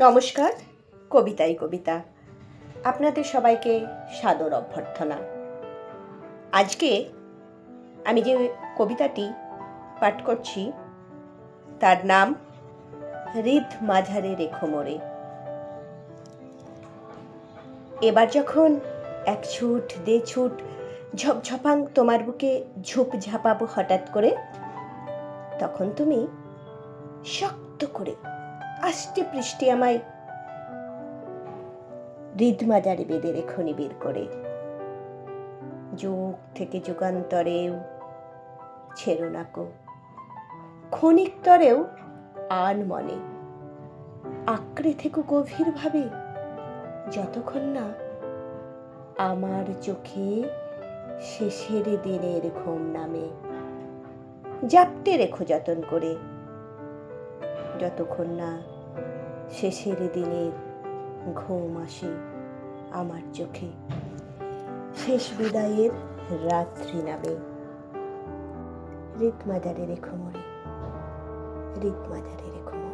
নমস্কার, কবিতাই কবিতা আপনাদের সবাইকে সাদর অভ্যর্থনা। আজকে আমি যে কবিতাটি পাঠ করছি তার নাম হৃদ মাঝারে রেখো মোরে। এবার যখন এক ছুট দে ছুট ঝপঝপাং তোমার বুকে ঝুপ ঝাপাবো হঠাৎ করে, তখন তুমি শক্ত করে আষ্টে পৃষ্ঠে আমায় হৃদ মাঝারে বেঁধে রেখো নিবিড় করে। যুগ থেকে যুগান্তরেও ছেড়ো নাকো, ক্ষণিকতরেও আন মনে আঁকড়ে থেকো গভীরভাবে, যতক্ষণ না আমার চোখে শেষের দিনের ঘুম নামে। জাপটে রেখো যতন করে, যতক্ষণ না শেষের দিনের ঘুম আসে আমার চোখে, শেষ বিদায়ের রাত্রি নামে। হৃদ মাঝারে রেখো মোরে, হৃদ মাঝারে রেখো মোরে।